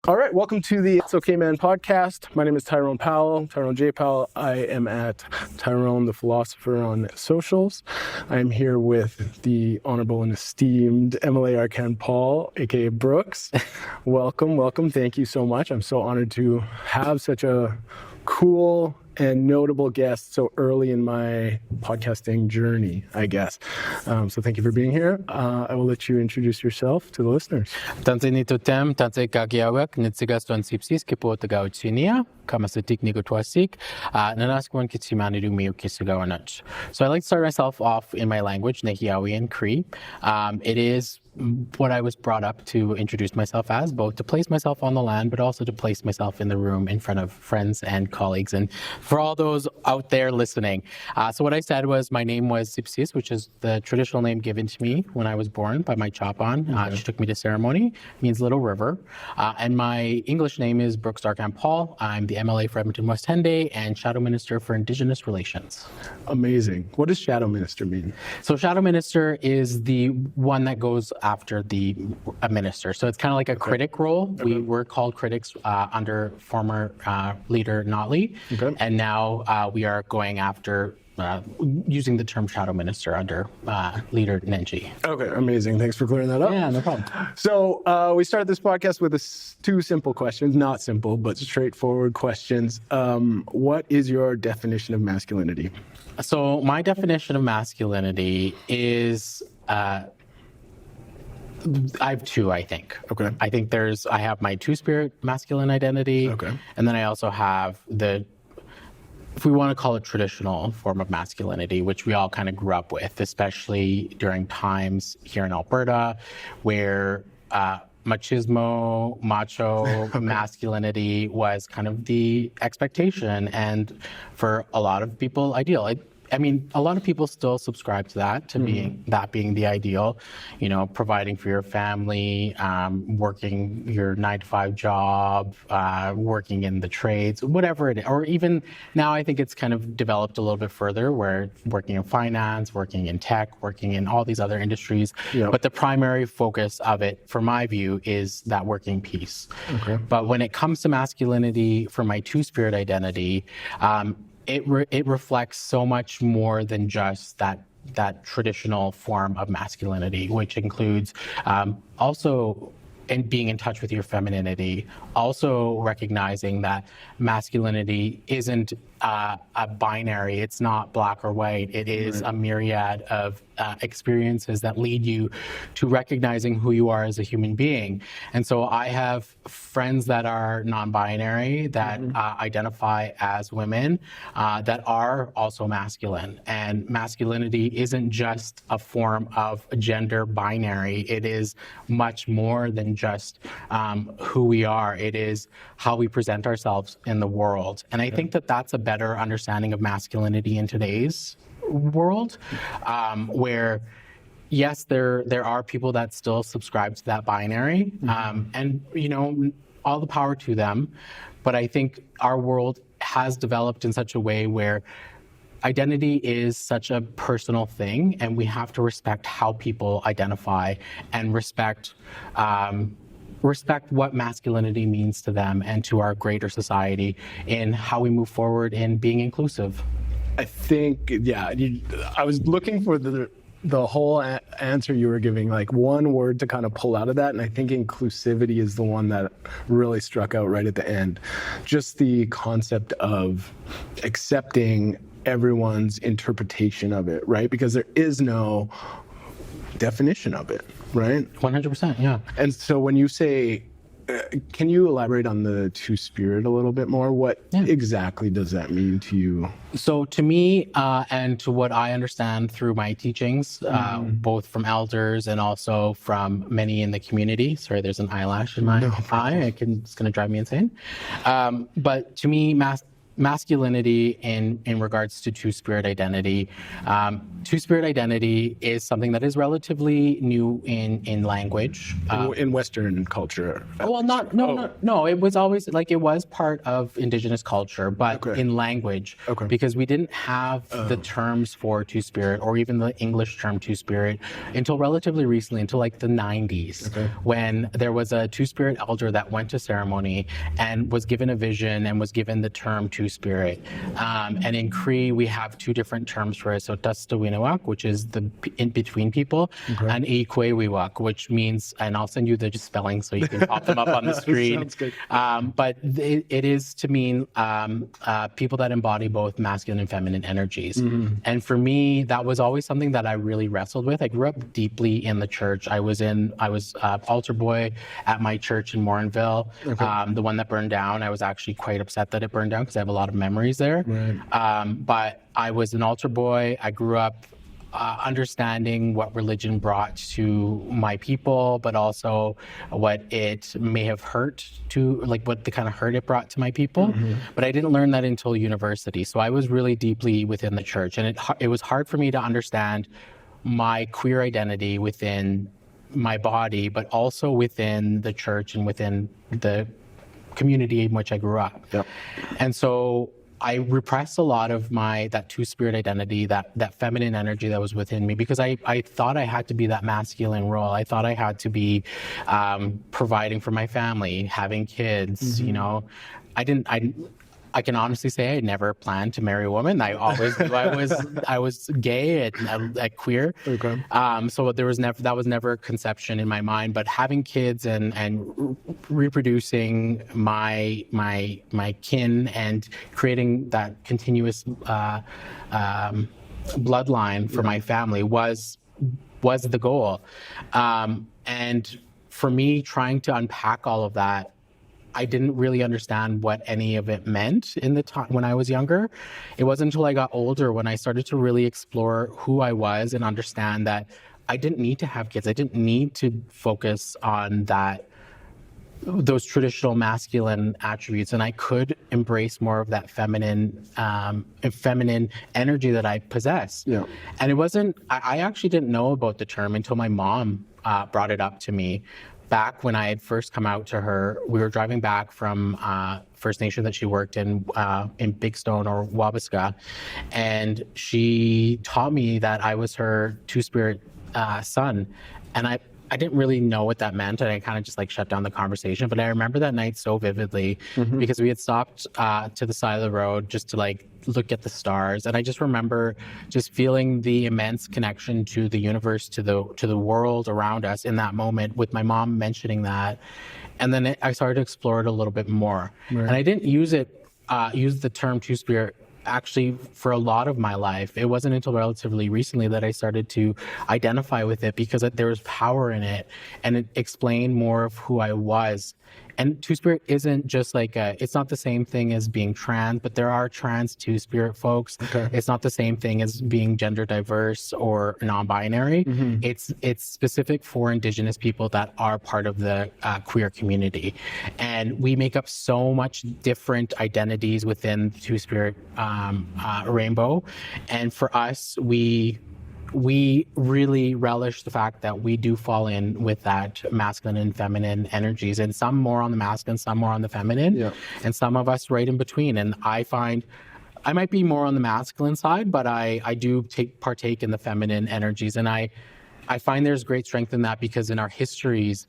All right, welcome to the It's Okay Man podcast. My name is Tyrone J. Powell. I am at Tyrone the Philosopher on socials. I am here with the Honorable and Esteemed MLA Arcand-Paul, aka Brooks. Welcome. Thank you so much. I'm so honored to have such a cool and notable guest so early in my podcasting journey, I guess. So thank you for being here. I will let you introduce yourself to the listeners. Tanzanito tem, tanzikagiawak, nitsigaston sipsis, kipotaga utsinia, kamasatik nigotwasik, nanaskwan kitsimanidu miu kisigawanach. So I like to start myself off in my language, Nehiawi and Cree. It is what I was brought up to introduce myself as, both to place myself on the land, but also to place myself in the room in front of friends and colleagues. And for all those out there listening, so what I said was my name was Sipsis, which is the traditional name given to me when I was born by my chapan. She took me to ceremony, means little river. And my English name is Brooks Arcand-Paul. I'm the MLA for Edmonton West Henday and Shadow Minister for Indigenous Relations. Amazing. What does Shadow Minister mean? So Shadow Minister is the one that goes after the minister. So it's kind of like a critic role. We were called critics under former leader Notley. And now we are going after using the term shadow minister under leader Nenji. Okay, amazing. Thanks for clearing that up. Yeah, no problem. So we started this podcast with two simple questions, not simple, but straightforward questions. What is your definition of masculinity? So my definition of masculinity is I have two, I think. Okay. I think I have my two-spirit masculine identity. Okay. And then I also have if we want to call it traditional form of masculinity, which we all kind of grew up with, especially during times here in Alberta, where machismo, macho masculinity was kind of the expectation, and for a lot of people, ideal. I mean, a lot of people still subscribe to that, to being the ideal, providing for your family, working your 9-to-5 job, working in the trades, whatever it is. Or even now, I think it's kind of developed a little bit further, where working in finance, working in tech, working in all these other industries. Yep. But the primary focus of it, from my view, is that working piece. Okay. But when it comes to masculinity, for my two-spirit identity, it reflects so much more than just that traditional form of masculinity, which includes also being in touch with your femininity, also recognizing that masculinity isn't a binary. It's not black or white. It is a myriad of experiences that lead you to recognizing who you are as a human being. And so I have friends that are non-binary, that identify as women, that are also masculine. And masculinity isn't just a form of gender binary. It is much more than just who we are. It is how we present ourselves in the world. And I think that that's a better understanding of masculinity in today's world, where yes, there are people that still subscribe to that binary, and all the power to them. But I think our world has developed in such a way where identity is such a personal thing, and we have to respect how people identify and respect what masculinity means to them and to our greater society in how we move forward in being inclusive. I think, I was looking for the whole answer you were giving, like one word to kind of pull out of that, and I think inclusivity is the one that really struck out right at the end. Just the concept of accepting everyone's interpretation of it, right? Because there is no definition of it, right? 100%, yeah. And so when you say, can you elaborate on the two-spirit a little bit more? What exactly does that mean to you? So to me, and to what I understand through my teachings, both from elders and also from many in the community. Sorry, there's an eyelash in my eye. It's going to drive me insane. But to me, masculinity in regards to two-spirit identity. Two-spirit identity is something that is relatively new in language. In Western culture. Well, no. It was always like it was part of Indigenous culture, but in language, because we didn't have the terms for two-spirit or even the English term two-spirit until relatively recently, until like the 90s, when there was a two-spirit elder that went to ceremony and was given a vision and was given the term two-spirit. And in Cree, we have two different terms for it. So Tastawinawak, which is the in-between people, and Ikwewiwak, which means, and I'll send you the spelling so you can pop them up on the screen. Sounds good. But it is to mean people that embody both masculine and feminine energies. And for me, that was always something that I really wrestled with. I grew up deeply in the church. I was altar boy at my church in Morinville, the one that burned down. I was actually quite upset that it burned down because I have a lot of memories there. But I was an altar boy. I grew up understanding what religion brought to my people, but also what it may have hurt to, like what the kind of hurt it brought to my people. But I didn't learn that until university. So I was really deeply within the church, and it was hard for me to understand my queer identity within my body, but also within the church and within the community in which I grew up. And so I repressed a lot of that two-spirit identity, that feminine energy that was within me, because I thought I had to be that masculine role. I thought I had to be providing for my family, having kids. You know, I can honestly say I never planned to marry a woman. I always knew I was gay and queer. So that was never a conception in my mind. But having kids and reproducing my kin and creating that continuous bloodline for my family was the goal. And for me, trying to unpack all of that, I didn't really understand what any of it meant in the time when I was younger. It wasn't until I got older when I started to really explore who I was and understand that I didn't need to have kids. I didn't need to focus on those traditional masculine attributes, and I could embrace more of that feminine energy that I possess. And it wasn't. I actually didn't know about the term until my mom brought it up to me. Back when I had first come out to her, we were driving back from First Nation that she worked in Big Stone or Wabasca, and she taught me that I was her two-spirit son, and I didn't really know what that meant, and I kind of just like shut down the conversation. But I remember that night so vividly because we had stopped to the side of the road just to like look at the stars, and I just remember just feeling the immense connection to the universe, to the world around us in that moment, with my mom mentioning that. And then I started to explore it a little bit more, and I didn't use the term two-spirit actually for a lot of my life. It wasn't until relatively recently that I started to identify with it, because there was power in it and it explained more of who I was. And two-spirit isn't just like it's not the same thing as being trans, but there are trans two-spirit folks. It's not the same thing as being gender diverse or non-binary. It's specific for Indigenous people that are part of the queer community. And we make up so much different identities within the two-spirit rainbow. And for us, we really relish the fact that we do fall in with that masculine and feminine energies, and some more on the masculine, some more on the feminine, and some of us right in between. And I find I might be more on the masculine side, but I do partake in the feminine energies, and I find there's great strength in that, because in our histories,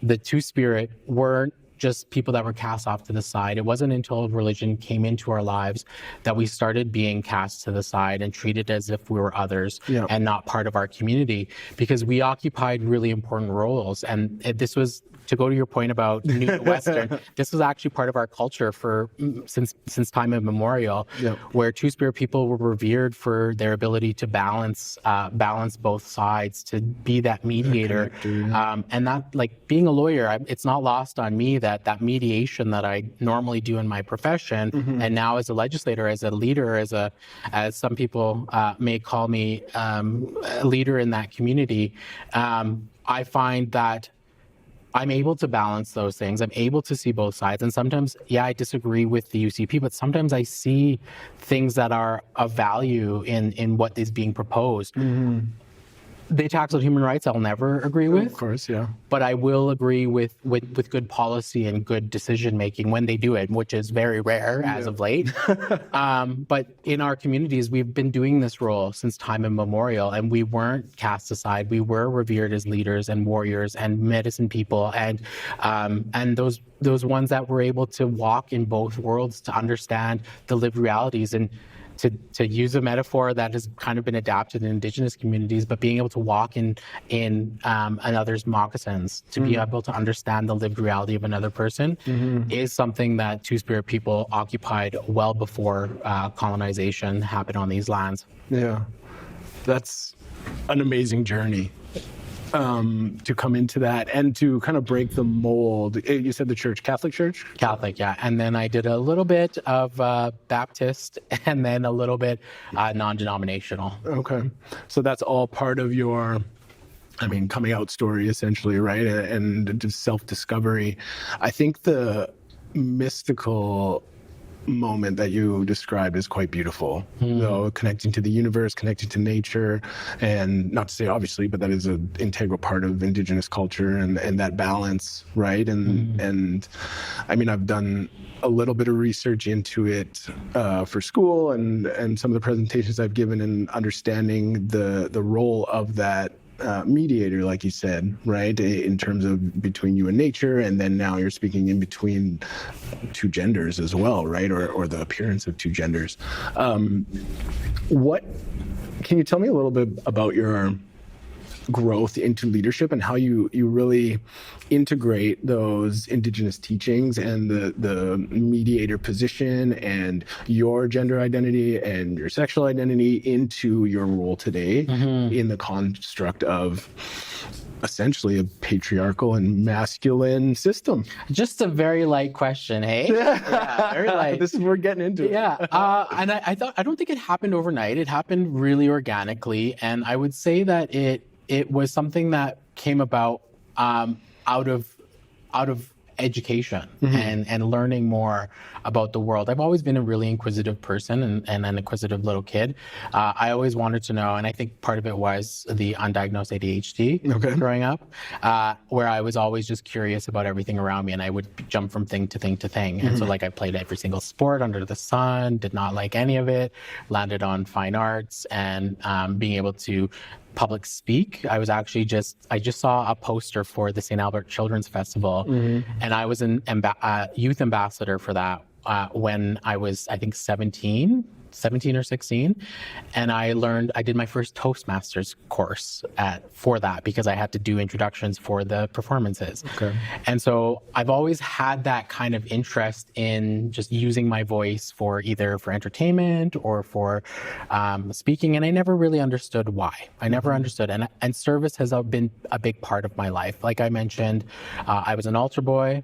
the two-spirit weren't just people that were cast off to the side. It wasn't until religion came into our lives that we started being cast to the side and treated as if we were others and not part of our community, because we occupied really important roles. And this was, to go to your point about New to Western, this was actually part of our culture since time immemorial, where two-spirit people were revered for their ability to balance both sides, to be that mediator. And that, like being a lawyer, it's not lost on me that mediation that I normally do in my profession, and now as a legislator, as a leader, as some people may call me, a leader in that community, I find that I'm able to balance those things. I'm able to see both sides. And sometimes, yeah, I disagree with the UCP, but sometimes I see things that are of value in what is being proposed. The attacks on human rights, I'll never agree with. Of course, yeah. But I will agree with good policy and good decision making when they do it, which is very rare as of late. But in our communities, we've been doing this role since time immemorial, and we weren't cast aside. We were revered as leaders and warriors and medicine people, and those ones that were able to walk in both worlds to understand the lived realities. And to use a metaphor that has kind of been adapted in Indigenous communities, but being able to walk in another's moccasins, to be able to understand the lived reality of another person is something that Two-Spirit people occupied well before colonization happened on these lands. Yeah, that's an amazing journey. To come into that and to kind of break the mold. You said the church, Catholic Church? Catholic, yeah. And then I did a little bit of Baptist and then a little bit non-denominational. Okay. So that's all part of your, coming out story essentially, right? And just self-discovery. I think the mystical moment that you described is quite beautiful. So connecting to the universe, connecting to nature, and not to say obviously, but that is an integral part of Indigenous culture and that balance, right? And I've done a little bit of research into it for school and some of the presentations I've given and understanding the role of that mediator, like you said, right, in terms of between you and nature, and then now you're speaking in between two genders as well, right, or the appearance of two genders. What can you tell me a little bit about your growth into leadership and how you really integrate those Indigenous teachings and the mediator position and your gender identity and your sexual identity into your role today in the construct of essentially a patriarchal and masculine system? Just a very light question, hey? Yeah, very light. We're getting into it. Yeah, and I don't think it happened overnight. It happened really organically, and I would say that it was something that came about out of education and learning more about the world. I've always been a really inquisitive person and an inquisitive little kid. I always wanted to know, and I think part of it was the undiagnosed ADHD growing up, where I was always just curious about everything around me, and I would jump from thing to thing to thing. And so I played every single sport under the sun, did not like any of it, landed on fine arts, and being able to public speak. I just saw a poster for the St. Albert Children's Festival, and I was an youth ambassador for that when I was, I think, 17 or 16. And I did my first Toastmasters course for that because I had to do introductions for the performances. Okay. And so I've always had that kind of interest in just using my voice for either for entertainment or for speaking. And I never really understood why. I never understood. And service has been a big part of my life. Like I mentioned, I was an altar boy.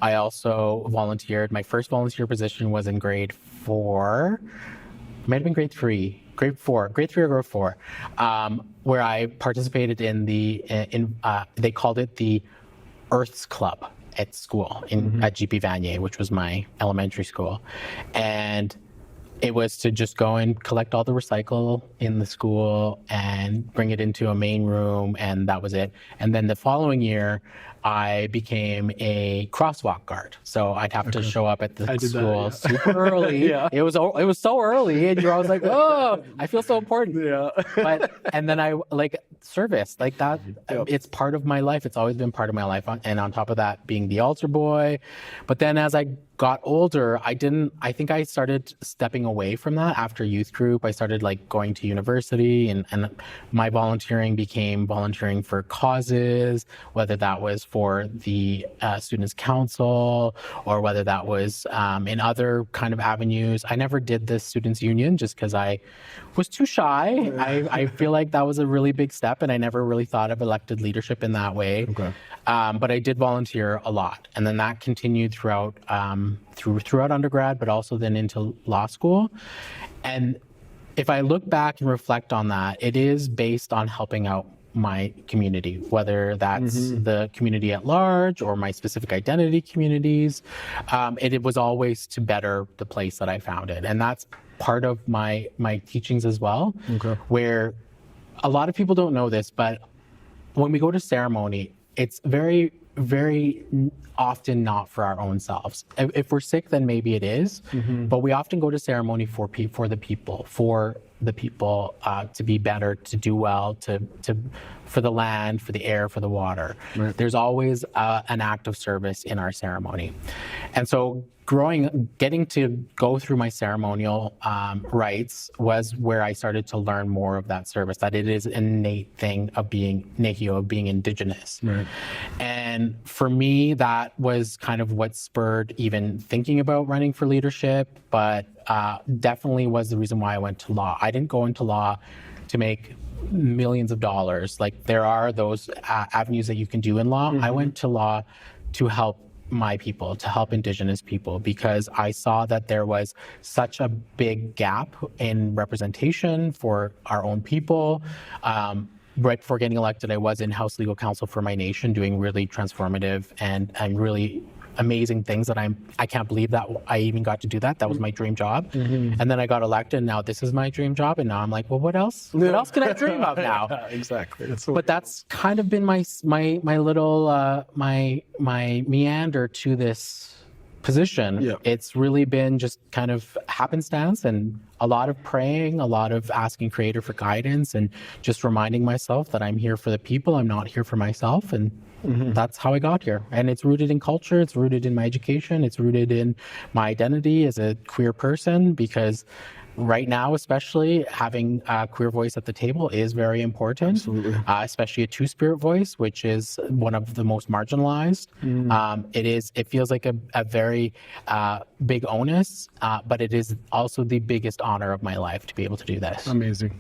I also volunteered. My first volunteer position was in grade 4. Might have been grade 3 or grade 4, where I participated in they called it the Earths Club at school at GP Vanier, which was my elementary school. And it was to just go and collect all the recycle in the school and bring it into a main room, and that was it. And then the following year, I became a crosswalk guard. So I'd have to show up at the school super early. It was so early, and you're always like, oh, I feel so important. And then I service like that. It's part of my life. It's always been part of my life. And on top of that, being the altar boy. But then as I got older, I think I started stepping away from that after youth group. I started going to university, and my volunteering became volunteering for causes, whether that was for the Students' Council or whether that was in other kind of avenues. I never did the Students' Union just because I was too shy. I feel like that was a really big step, and I never really thought of elected leadership in that way. But I did volunteer a lot, and then that continued throughout undergrad, but also then into law school. And if I look back and reflect on that, it is based on helping out my community, whether that's the community at large or my specific identity communities. It was always to better the place that I founded. And that's part of my teachings as well, where a lot of people don't know this, but when we go to ceremony, it's very, very often not for our own selves. If we're sick, then maybe it is, but we often go to ceremony for the people, to be better, to do well, for the land, for the air, for the water. Right. There's always an act of service in our ceremony. And so getting to go through my ceremonial rites was where I started to learn more of that service, that it is an innate thing of being Nehio, of being Indigenous. Right. And for me, that was kind of what spurred even thinking about running for leadership, but definitely was the reason why I went to law. I didn't go into law to make millions of dollars. Like, there are those avenues that you can do in law. I went to law to help my people, to help Indigenous people, because I saw that there was such a big gap in representation for our own people. Right before getting elected, I was in House Legal Counsel for my nation, doing really transformative and really amazing things that I can't believe that I even got to do that. That was my dream job. And then I got elected, and now this is my dream job. And now I'm like, well, what else? What else can I dream of now? Exactly. But that's kind of been my little my meander to this position. Yeah. It's really been just kind of happenstance and a lot of praying, a lot of asking Creator for guidance, and just reminding myself that I'm here for the people. I'm not here for myself. And that's how I got here. And it's rooted in culture. It's rooted in my education. It's rooted in my identity as a queer person, because right now, especially, having a queer voice at the table is very important. Absolutely. Especially a two-spirit voice, which is one of the most marginalized. It feels like a very big onus, but it is also the biggest honor of my life to be able to do this. Amazing.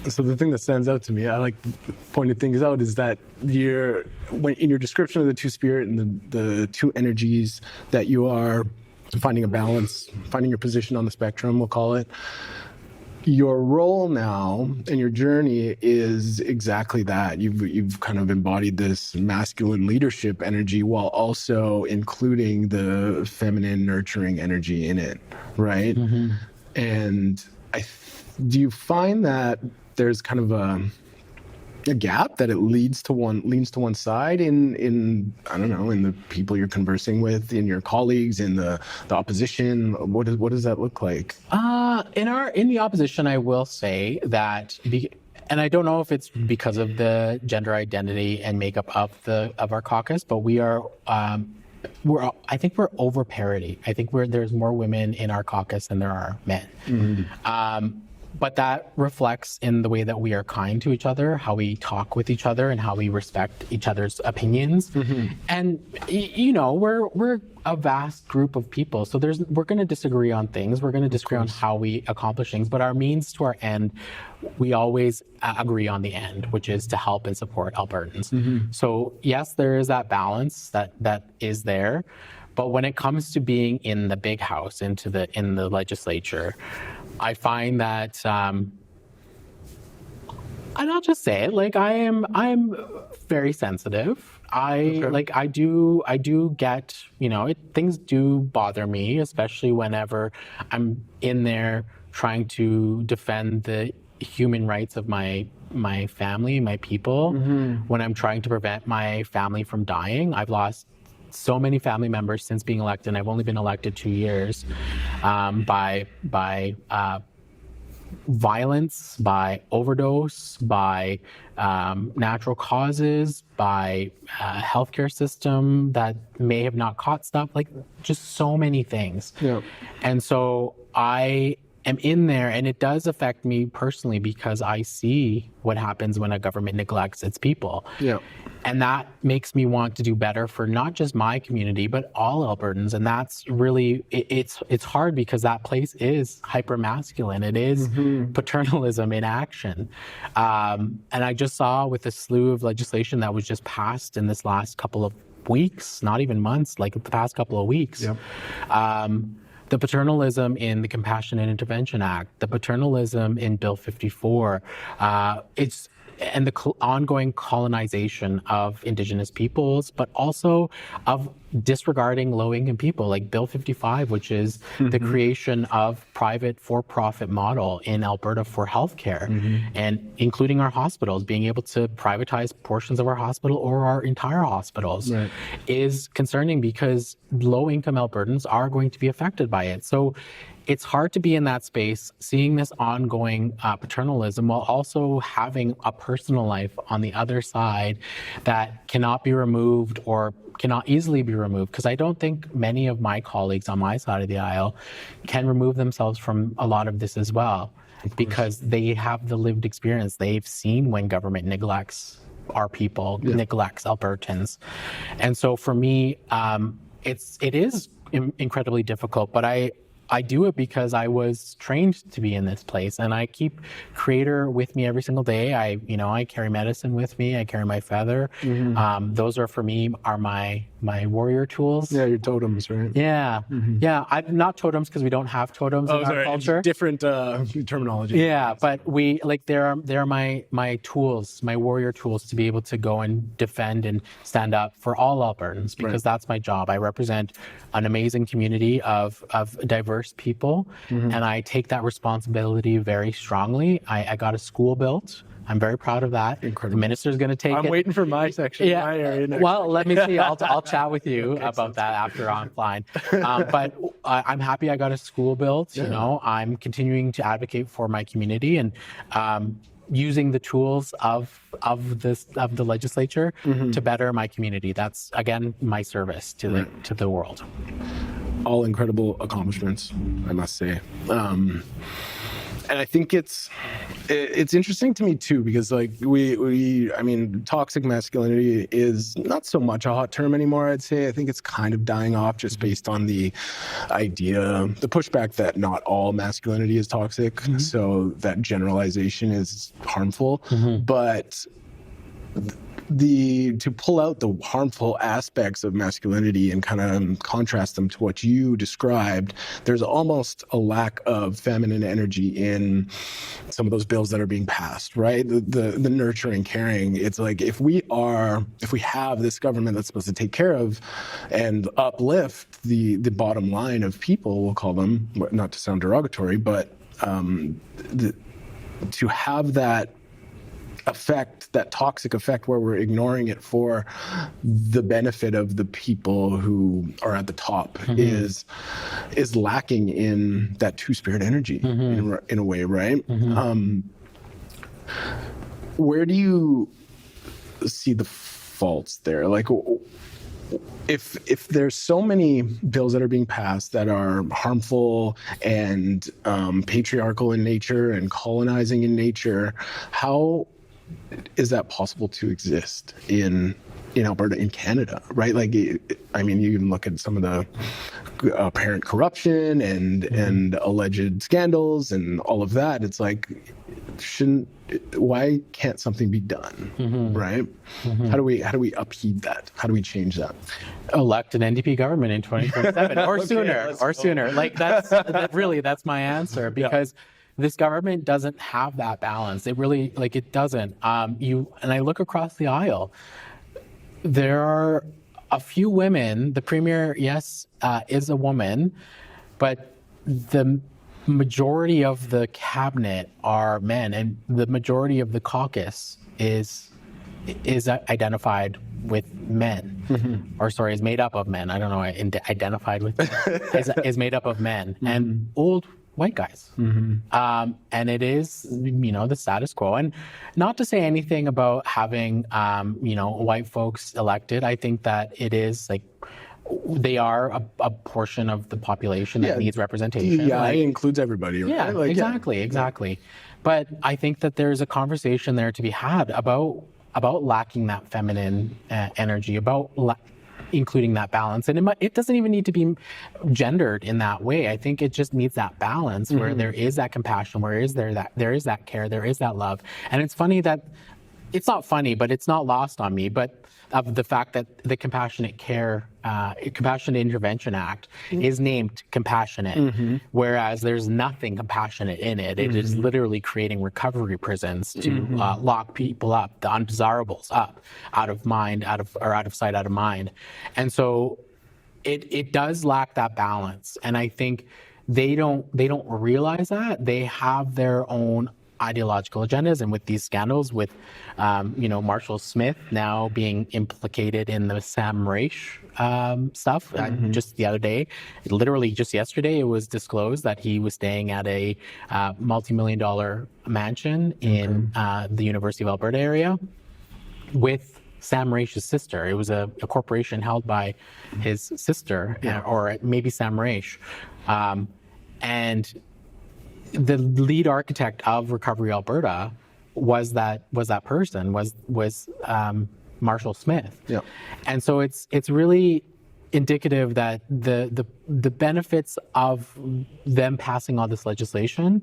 So the thing that stands out to me, I like pointing things out, is that in your description of the two-spirit and the two energies that you are finding a balance, finding your position on the spectrum, we'll call it. Your role now and your journey is exactly that. You've kind of embodied this masculine leadership energy while also including the feminine nurturing energy in it, right? And do you find that there's kind of a gap, that it leans to one side in I don't know, in the people you're conversing with, in your colleagues, in the opposition? What does that look like? In the opposition, I will say that, and I don't know if it's because of the gender identity and makeup of our caucus, but I think we're over parity. I think there's more women in our caucus than there are men. But that reflects in the way that we are kind to each other, how we talk with each other, and how we respect each other's opinions. And we're a vast group of people, so we're going to disagree on things. We're going to disagree on how we accomplish things, but our means to our end, we always agree on the end, which is to help and support Albertans. So yes, there is that balance that is there, but when it comes to being in the big house, in the legislature, I find that, and I'll just say it, like, I'm very sensitive. I do get, things do bother me, especially whenever I'm in there trying to defend the human rights of my family, my people, when I'm trying to prevent my family from dying. I've lost so many family members since being elected, and I've only been elected 2 years, by violence, by overdose, by natural causes, by healthcare system that may have not caught stuff, like just so many things. Yeah. And so I am in there, and it does affect me personally because I see what happens when a government neglects its people. Yeah. And that makes me want to do better for not just my community, but all Albertans. And that's really, it's hard because that place is hyper-masculine. It is paternalism in action. And I just saw with the slew of legislation that was just passed in this last couple of weeks, not even months, like the past couple of weeks, The paternalism in the Compassionate Intervention Act, the paternalism in Bill 54, and the ongoing colonization of Indigenous peoples, but also of disregarding low-income people, like Bill 55, which is the creation of private for-profit model in Alberta for healthcare, and including our hospitals, being able to privatize portions of our hospital or our entire hospitals, is concerning because low-income Albertans are going to be affected by it. So it's hard to be in that space, seeing this ongoing paternalism while also having a personal life on the other side that cannot be removed or cannot easily be removed. Because I don't think many of my colleagues on my side of the aisle can remove themselves from a lot of this as well, because they have the lived experience. They've seen when government neglects our people, neglects Albertans. And so for me, it is incredibly difficult, but I do it because I was trained to be in this place, and I keep Creator with me every single day. I carry medicine with me. I carry my feather. Those are, for me, are my warrior tools. Yeah, your totems, right? Yeah, yeah. I'm not totems because we don't have totems in our culture. Different terminology. Yeah, but they're my tools, my warrior tools to be able to go and defend and stand up for all Albertans, because that's my job. I represent an amazing community of diverse people, and I take that responsibility very strongly. I got a school built. I'm very proud of that. Incredible. The minister's going to take it. I'm waiting for my section. Yeah. My area next. Well, let me see. I'll chat with you about that after offline. But I'm happy I got a school built. You know, I'm continuing to advocate for my community and using the tools of the legislature to better my community. That's, again, my service to the world. All incredible accomplishments, I must say. And I think it's interesting to me too, because like I mean, toxic masculinity is not so much a hot term anymore, I'd say. I think it's kind of dying off just based on the pushback that not all masculinity is toxic. So that generalization is harmful. But to pull out the harmful aspects of masculinity and kind of contrast them to what you described, there's almost a lack of feminine energy in some of those bills that are being passed, right? The nurturing, caring. It's like if we have this government that's supposed to take care of and uplift the bottom line of people, we'll call them, not to sound derogatory, but to have that effect, that toxic effect where we're ignoring it for the benefit of the people who are at the top is lacking in that two-spirit energy in a way, right? Where do you see the faults there? Like, if there's so many bills that are being passed that are harmful and patriarchal in nature and colonizing in nature, how is that possible to exist in Alberta, in Canada, right? Like, I mean, you can look at some of the apparent corruption and alleged scandals and all of that. It's like, why can't something be done, right? How do we upheave that? How do we change that? Elect an NDP government in 2027 or sooner. Like that's my answer, because this government doesn't have that balance. It really, it doesn't. And I look across the aisle, there are a few women. The premier, yes, is a woman, but the majority of the cabinet are men, and the majority of the caucus is identified with men, or sorry, is made up of men. I don't know, identified with is made up of men and old white guys. And it is, the status quo. And not to say anything about having, white folks elected. I think that it is they are a portion of the population that needs representation. Yeah, it includes everybody, right? Yeah, exactly. But I think that there's a conversation there to be had about lacking that feminine energy, about including that balance. And it doesn't even need to be gendered in that way. I think it just needs that balance where there is that compassion, there is that care, there is that love. And it's funny that, it's not funny, but it's not lost on me, but of the fact that the compassionate care Compassionate Intervention Act is named compassionate, whereas there's nothing compassionate in it. It is literally creating recovery prisons to lock people up, the undesirables up, out of mind, out of sight, out of mind. And so it does lack that balance. And I think they don't realize that. They have their own ideological agendas, and with these scandals, with Marshall Smith now being implicated in the Sam Raish stuff, just the other day, literally just yesterday, it was disclosed that he was staying at a multi-million-dollar mansion in the University of Alberta area with Sam Raish's sister. It was a corporation held by his sister, or maybe Sam Raish, and the lead architect of Recovery Alberta was that person Marshall Smith. Yeah. And so it's really indicative that the benefits of them passing all this legislation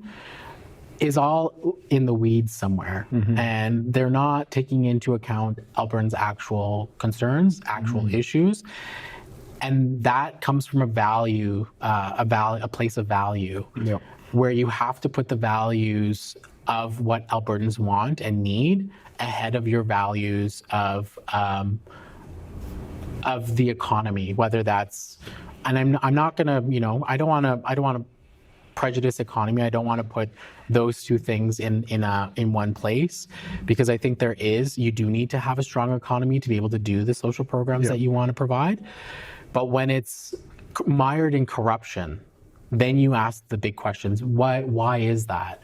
is all in the weeds somewhere, and they're not taking into account Albertans' actual concerns, actual issues. And that comes from a place of value, where you have to put the values of what Albertans want and need ahead of your values of the economy. Whether that's, and I'm not gonna, I don't want to prejudice economy. I don't want to put those two things in one place, because I think you do need to have a strong economy to be able to do the social programs that you want to provide. But when it's mired in corruption, then you ask the big questions. Why is that?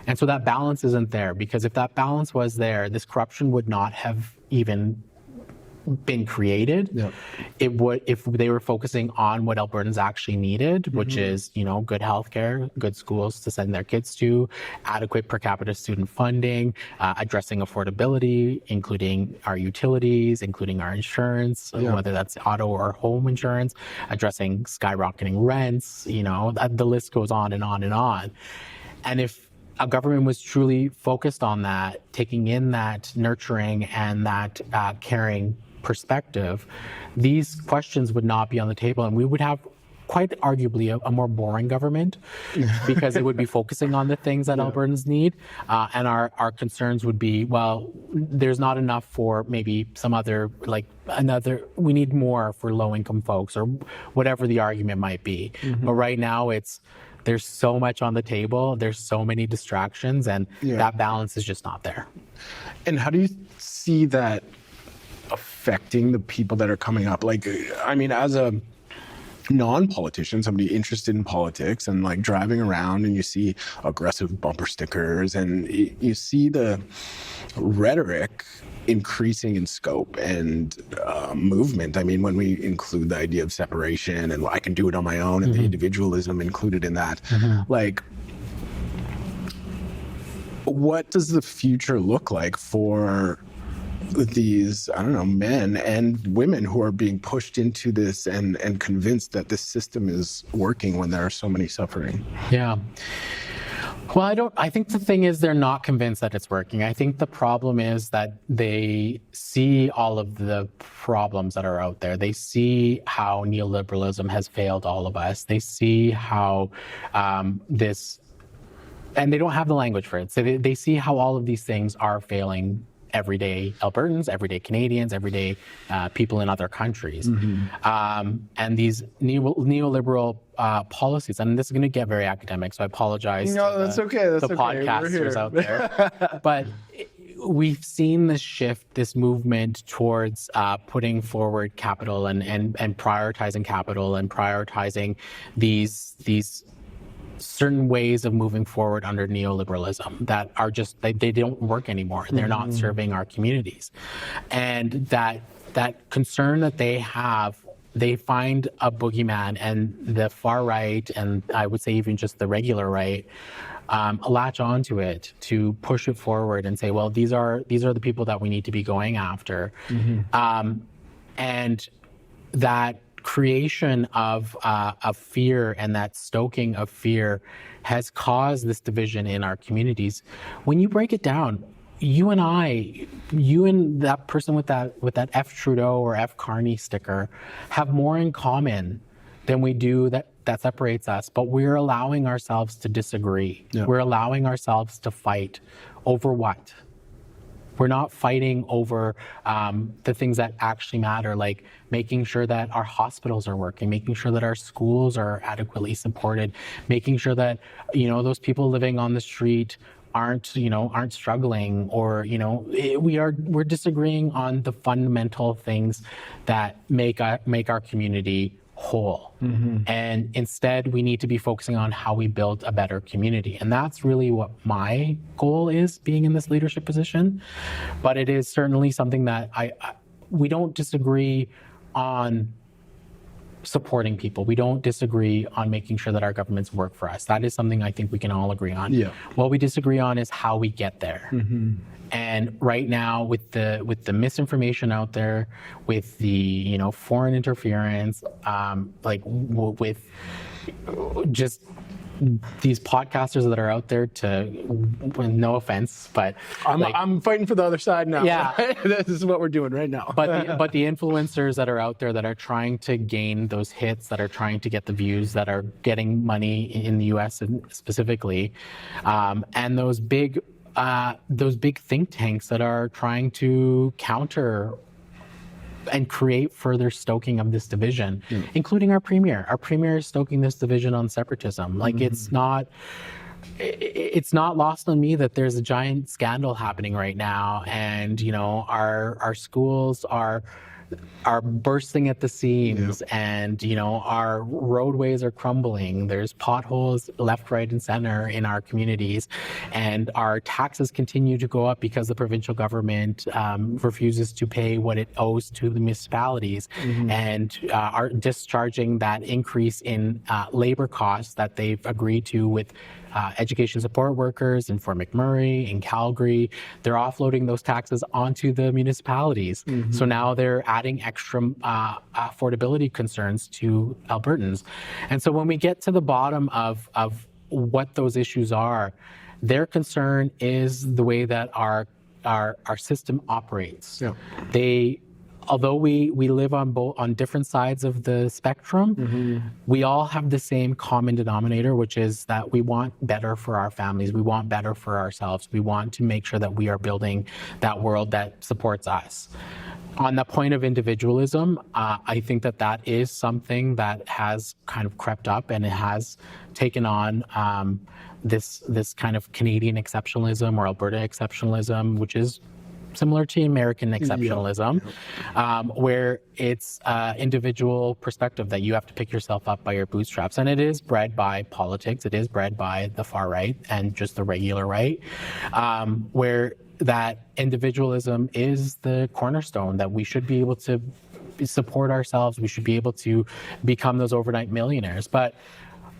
And so that balance isn't there, because if that balance was there, this corruption would not have even been created. It would, if they were focusing on what Albertans actually needed, which is, good healthcare, good schools to send their kids to, adequate per capita student funding, addressing affordability, including our utilities, including our insurance, whether that's auto or home insurance, addressing skyrocketing rents, the list goes on and on and on. And if a government was truly focused on that, taking in that nurturing and that caring perspective, these questions would not be on the table, and we would have quite arguably a more boring government, because it would be focusing on the things that Albertans need, and our concerns would be, well, there's not enough for maybe some other, we need more for low-income folks, or whatever the argument might be. But right now there's so much on the table, there's so many distractions, and that balance is just not there. And how do you see that affecting the people that are coming up? As a non-politician, somebody interested in politics, and driving around, and you see aggressive bumper stickers, and you see the rhetoric increasing in scope and movement. When we include the idea of separation and I can do it on my own, and the individualism included in that, what does the future look like for these, men and women who are being pushed into this and convinced that this system is working when there are so many suffering? Yeah. Well, I think the thing is, they're not convinced that it's working. I think the problem is that they see all of the problems that are out there. They see how neoliberalism has failed all of us. They see how and they don't have the language for it. So they see how all of these things are failing everyday Albertans, everyday Canadians, everyday people in other countries. And these neoliberal policies, and this is going to get very academic, so I apologize to that's okay. That's the okay. podcasters out there. But we've seen this shift, this movement towards putting forward capital and prioritizing capital and prioritizing these certain ways of moving forward under neoliberalism that are just, they don't work anymore. They're not serving our communities. And that concern that they have, they find a boogeyman, and the far right, and I would say even just the regular right, latch onto it to push it forward and say, well, these are the people that we need to be going after. And that creation of fear and that stoking of fear has caused this division in our communities. When you break it down, you and that person with that F Trudeau or F Carney sticker have more in common than we do that separates us, but we're allowing ourselves to disagree. Yeah. We're allowing ourselves to fight over what? We're not fighting over the things that actually matter, like making sure that our hospitals are working, making sure that our schools are adequately supported, making sure that, those people living on the street aren't struggling, or, we're disagreeing on the fundamental things that make our community whole. Mm-hmm. And instead, we need to be focusing on how we build a better community. And that's really what my goal is, being in this leadership position. But it is certainly something that we don't disagree on supporting people. We don't disagree on making sure that our governments work for us. That is something I think we can all agree on. Yeah. What we disagree on is how we get there. Mm-hmm. And right now, with the misinformation out there, with the foreign interference, with just these podcasters that are out there, with no offense, but I'm fighting for the other side now. Yeah, this is what we're doing right now. But the influencers that are out there that are trying to gain those hits, that are trying to get the views, that are getting money in the U.S. specifically, and those big think tanks that are trying to counter and create further stoking of this division, including our premier. Our premier is stoking this division on separatism. Like, it's not lost on me that there's a giant scandal happening right now, and our schools are bursting at the seams, and our roadways are crumbling. There's potholes left, right, and center in our communities, and our taxes continue to go up because the provincial government refuses to pay what it owes to the municipalities, and are discharging that increase in labor costs that they've agreed to with education support workers in Fort McMurray, in Calgary. They're offloading those taxes onto the municipalities. So now they're adding extra affordability concerns to Albertans. And so when we get to the bottom of what those issues are, their concern is the way that our system operates. Yeah. Although we live on different sides of the spectrum, we all have the same common denominator, which is that we want better for our families. We want better for ourselves. We want to make sure that we are building that world that supports us. On the point of individualism, I think that is something that has kind of crept up, and it has taken on this kind of Canadian exceptionalism or Alberta exceptionalism, which is similar to American exceptionalism, where it's individual perspective that you have to pick yourself up by your bootstraps. And it is bred by politics. It is bred by the far right and just the regular right, where that individualism is the cornerstone, that we should be able to support ourselves. We should be able to become those overnight millionaires. But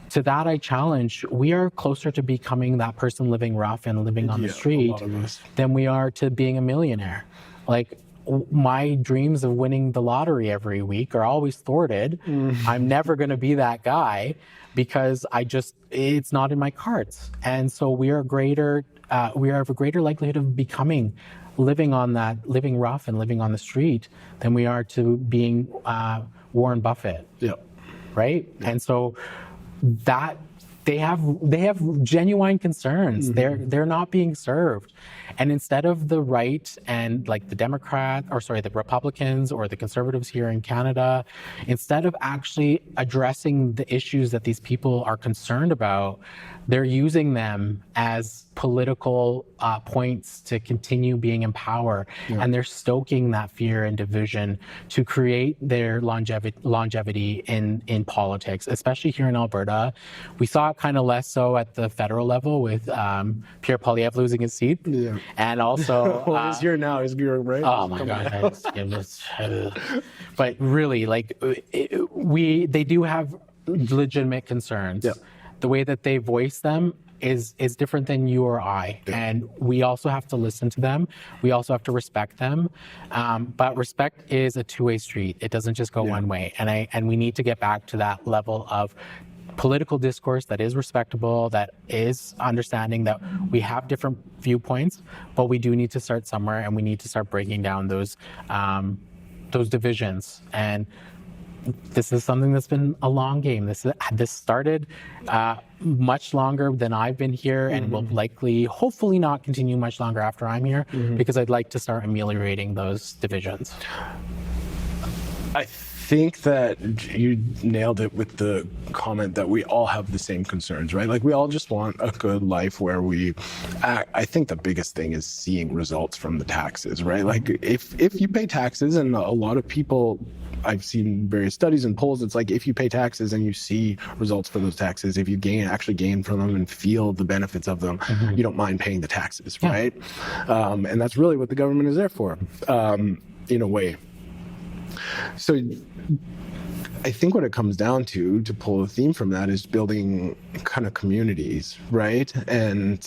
to that, I challenge, we are closer to becoming that person living rough and living on the street than we are to being a millionaire. Like, my dreams of winning the lottery every week are always thwarted. I'm never going to be that guy because it's not in my cards. And so we have a greater likelihood of living rough and living on the street than we are to being Warren Buffett. Yeah. Right? Yeah. And so that they have genuine concerns. They're not being served. And instead of the right and the Republicans or the Conservatives here in Canada, instead of actually addressing the issues that these people are concerned about, they're using them as political points to continue being in power. Yeah. And they're stoking that fear and division to create their longevity in politics, especially here in Alberta. We saw it kind of less so at the federal level with Pierre Poilievre losing his seat. Yeah. And also... well, he's here now. He's here, right? Oh, my God. But really, they do have legitimate concerns. Yeah. The way that they voice them is different than you or I. Yeah. And we also have to listen to them. We also have to respect them. But respect is a two-way street. It doesn't just go one way. And we need to get back to that level of political discourse that is respectable, that is understanding that we have different viewpoints, but we do need to start somewhere, and we need to start breaking down those divisions. And this is something that's been a long game. This started much longer than I've been here, and will likely, hopefully not continue much longer after I'm here, because I'd like to start ameliorating those divisions. I think that you nailed it with the comment that we all have the same concerns, right? Like, we all just want a good life where I think the biggest thing is seeing results from the taxes, right? Like, if you pay taxes, and a lot of people, I've seen various studies and polls, it's like, if you pay taxes and you see results for those taxes, if you actually gain from them and feel the benefits of them, you don't mind paying the taxes, right? And that's really what the government is there for, in a way. So I think what it comes down to pull a theme from that, is building kind of communities, right? And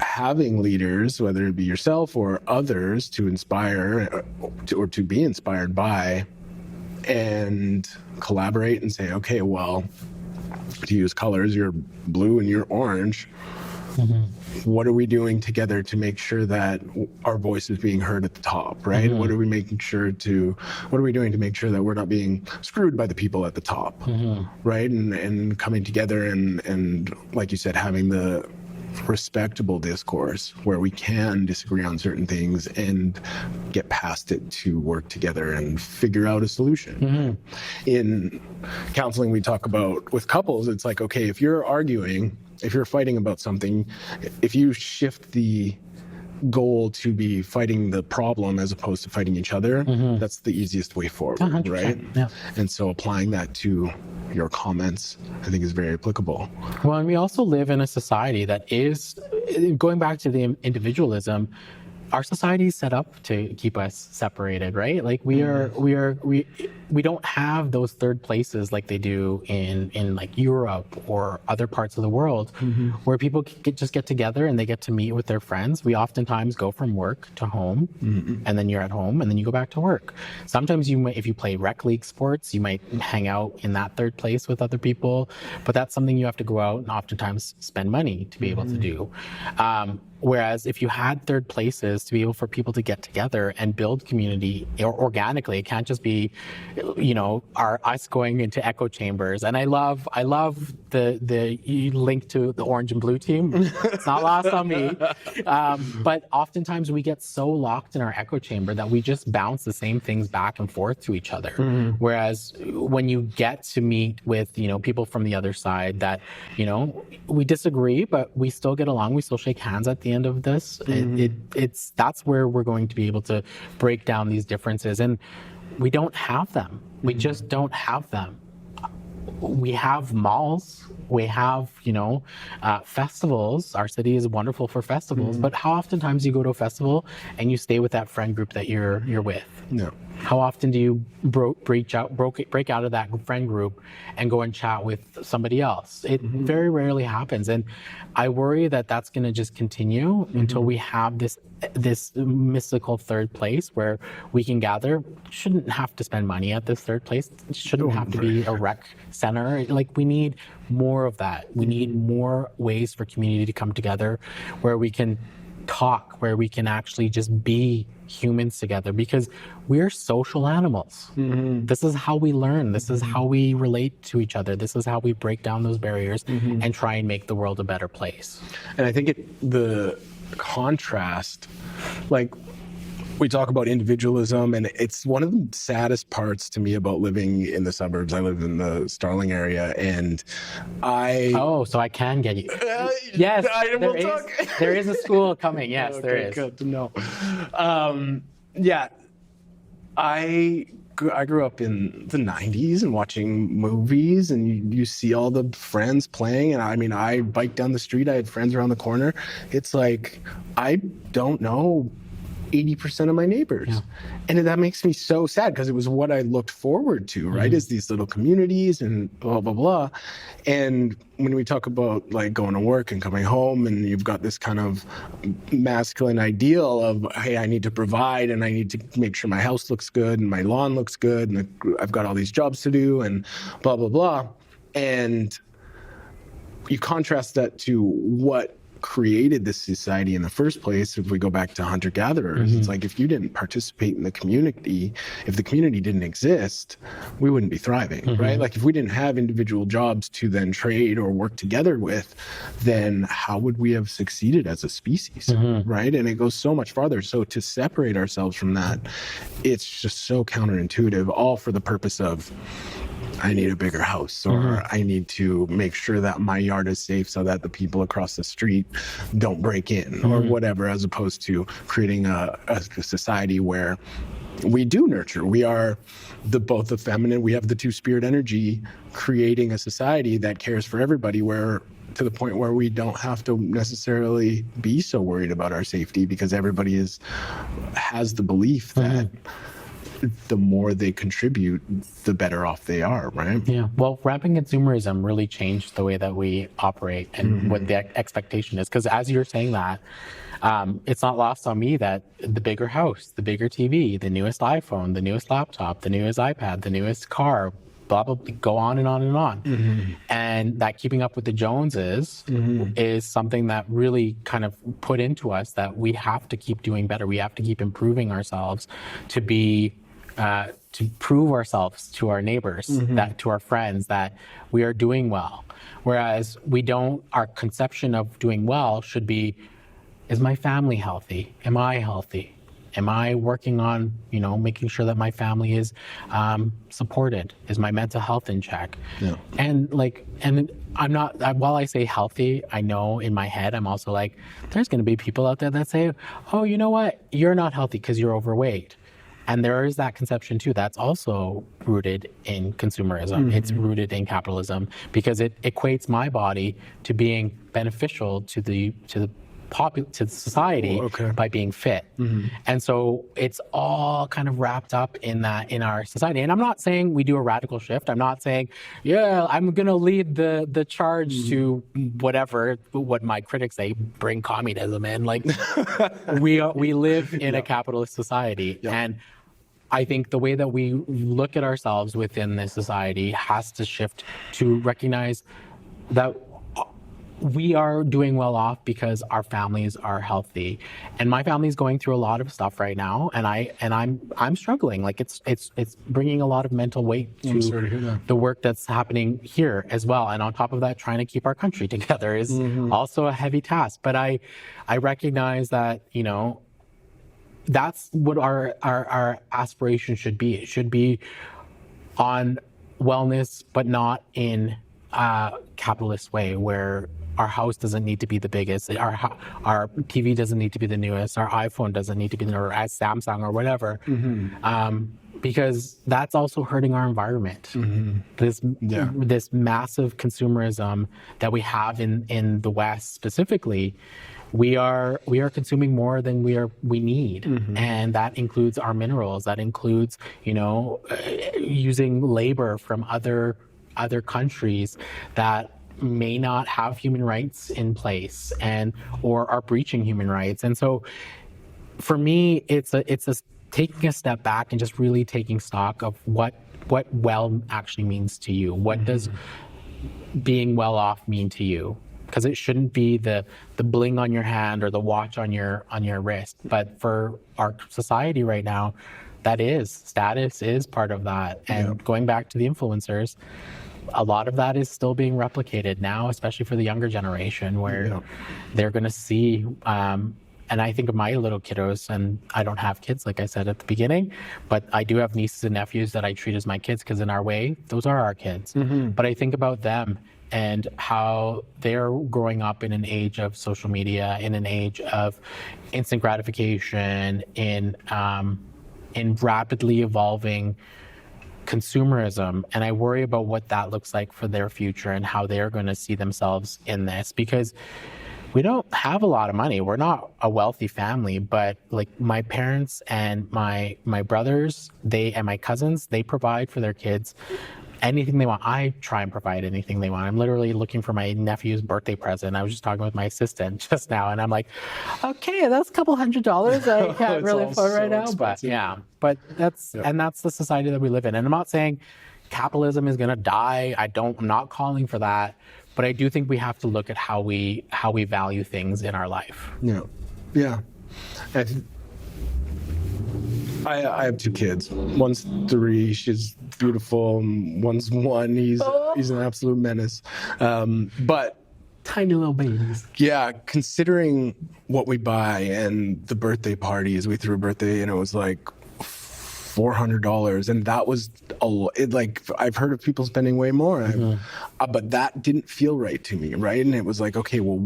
having leaders, whether it be yourself or others, to inspire or to be inspired by, and collaborate and say, okay, well, to use colors, you're blue and you're orange. What are we doing together to make sure that our voice is being heard at the top, right? What are we doing to make sure that we're not being screwed by the people at the top, right? And coming together and like you said, having the respectable discourse where we can disagree on certain things and get past it to work together and figure out a solution. In counseling, we talk about, with couples, it's like, okay, if you're fighting about something, if you shift the goal to be fighting the problem as opposed to fighting each other, that's the easiest way forward, 100%, right? yeah. And so applying that to your comments, I think, is very applicable. Well, and we also live in a society that is, going back to the individualism, our society is set up to keep us separated, right? Like, we don't have those third places like they do in like Europe or other parts of the world, where people just get together and they get to meet with their friends. We oftentimes go from work to home, and then you're at home, and then you go back to work. Sometimes if you play rec league sports, you might hang out in that third place with other people, but that's something you have to go out and oftentimes spend money to be able to do. Whereas if you had third places to be able for people to get together and build community organically, it can't just be, us going into echo chambers. And I love the link to the orange and blue team. It's not lost on me. But oftentimes we get so locked in our echo chamber that we just bounce the same things back and forth to each other. Whereas when you get to meet with, people from the other side that, we disagree, but we still get along, we still shake hands at the end of this. That's where we're going to be able to break down these differences, and we don't have them. We just don't have them. We have malls, we have, festivals. Our city is wonderful for festivals, but how oftentimes you go to a festival and you stay with that friend group that you're with? No. How often do you break out of that friend group and go and chat with somebody else? It very rarely happens, and I worry that that's going to just continue until we have this mystical third place where we can gather. Shouldn't have to spend money at this third place. It shouldn't have to be a rec center. Like, we need more of that. We need more ways for community to come together where we can talk, where we can actually just be humans together, because we're social animals. This is how we learn. This is how we relate to each other. This is how we break down those barriers and try and make the world a better place. And I think the contrast, like, we talk about individualism, and it's one of the saddest parts to me about living in the suburbs. I live in the Starling area, and so I can get you. Yes, there is a school coming. Yes, okay, there is. Good to know. I grew up in the 90s and watching movies, and you see all the friends playing. And I biked down the street. I had friends around the corner. It's like, I don't know 80% of my neighbors. Yeah. And that makes me so sad, because it was what I looked forward to, right? Is these little communities and blah, blah, blah. And when we talk about like going to work and coming home, and you've got this kind of masculine ideal of, hey, I need to provide, and I need to make sure my house looks good and my lawn looks good, and I've got all these jobs to do and blah, blah, blah. And you contrast that to what created this society in the first place. If we go back to hunter-gatherers, it's like if you didn't participate in the community, if the community didn't exist, we wouldn't be thriving, right? Like if we didn't have individual jobs to then trade or work together with, then how would we have succeeded as a species, right? And it goes so much farther. So to separate ourselves from that, it's just so counterintuitive, all for the purpose of, I need a bigger house, or I need to make sure that my yard is safe so that the people across the street don't break in, or whatever, as opposed to creating a society where we do nurture. We are both the feminine, we have the two-spirit energy, creating a society that cares for everybody, where to the point where we don't have to necessarily be so worried about our safety, because everybody has the belief that the more they contribute, the better off they are, right? Yeah. Well, rampant consumerism really changed the way that we operate and what the expectation is. Because as you're saying that, it's not lost on me that the bigger house, the bigger TV, the newest iPhone, the newest laptop, the newest iPad, the newest car, blah, blah, blah, go on and on and on. And that keeping up with the Joneses is something that really kind of put into us that we have to keep doing better. We have to keep improving ourselves to be to prove ourselves to our neighbors, that to our friends, that we are doing well. Whereas our conception of doing well should be, is my family healthy? Am I healthy? Am I working on, making sure that my family is supported? Is my mental health in check? Yeah. And I'm not, while I say healthy, I know in my head, I'm also like, there's going to be people out there that say, oh, you know what? You're not healthy because you're overweight. And there is that conception too. That's also rooted in consumerism. It's rooted in capitalism, because it equates my body to being beneficial to the society by being fit. And so it's all kind of wrapped up in that, in our society. And I'm not saying we do a radical shift. I'm not saying, yeah, I'm going to lead the charge to whatever, what my critics say, bring communism in. Like we live in a capitalist society. And I think the way that we look at ourselves within this society has to shift to recognize that we are doing well off because our families are healthy, and my family is going through a lot of stuff right now, and I'm struggling. Like it's bringing a lot of mental weight to the work that's happening here as well. And on top of that, trying to keep our country together is also a heavy task. But I recognize that that's what our aspiration should be. It should be on wellness, but not in a capitalist way, where our house doesn't need to be the biggest, our TV doesn't need to be the newest, our iPhone doesn't need to be or as Samsung or whatever, because that's also hurting our environment. This massive consumerism that we have in the West specifically. We are consuming more than we need, and that includes our minerals. That includes using labor from other countries that may not have human rights in place or are breaching human rights. And so, for me, it's taking a step back and just really taking stock of what well actually means to you. What does being well off mean to you? Because it shouldn't be the bling on your hand or the watch on your wrist. But for our society right now, status is part of that. And going back to the influencers, a lot of that is still being replicated now, especially for the younger generation, where they're going to see, and I think of my little kiddos, and I don't have kids, like I said at the beginning, but I do have nieces and nephews that I treat as my kids, because in our way, those are our kids. But I think about them and how they're growing up in an age of social media, in an age of instant gratification, in rapidly evolving consumerism. And I worry about what that looks like for their future and how they're going to see themselves in this, because we don't have a lot of money. We're not a wealthy family, but like my parents and my brothers, and my cousins, they provide for their kids anything they want. I try and provide anything they want. I'm literally looking for my nephew's birthday present. I was just talking with my assistant just now, and I'm like, okay, that's a couple $100 I can't really afford right now. But yeah, but that's the society that we live in. And I'm not saying capitalism is going to die. I'm not calling for that, but I do think we have to look at how we value things in our life. Yeah. I have 2 kids. One's 3, she's beautiful. One's 1, he's an absolute menace. But Tiny little babies. yeah, considering what we buy and the birthday parties, we threw a birthday and it was like $400, and that was like I've heard of people spending way more, but that didn't feel right to me, right? And it was like, okay, well,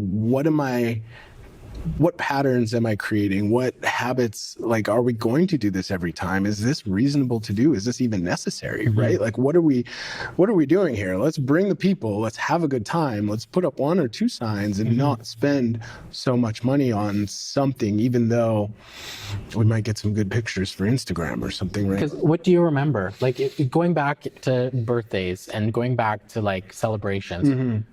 what patterns am I creating? What habits, like, are we going to do this every time? Is this reasonable to do? Is this even necessary, right? Like, what are we doing here? Let's bring the people, let's have a good time. Let's put up 1 or 2 signs and not spend so much money on something, even though we might get some good pictures for Instagram or something, right? Because what do you remember? Like, going back to birthdays and going back to like celebrations,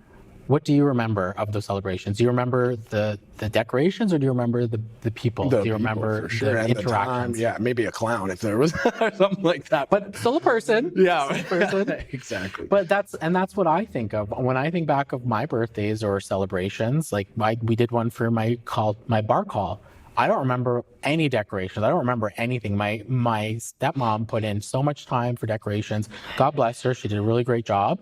what do you remember of those celebrations? Do you remember the decorations, or do you remember the people? Do you remember the interactions? Yeah, maybe a clown if there was something like that. But still a person. Yeah, Still a person. Exactly. But that's what I think of when I think back of my birthdays or celebrations. Like we did one for my bar call. I don't remember any decorations. I don't remember anything. My stepmom put in so much time for decorations. God bless her. She did a really great job.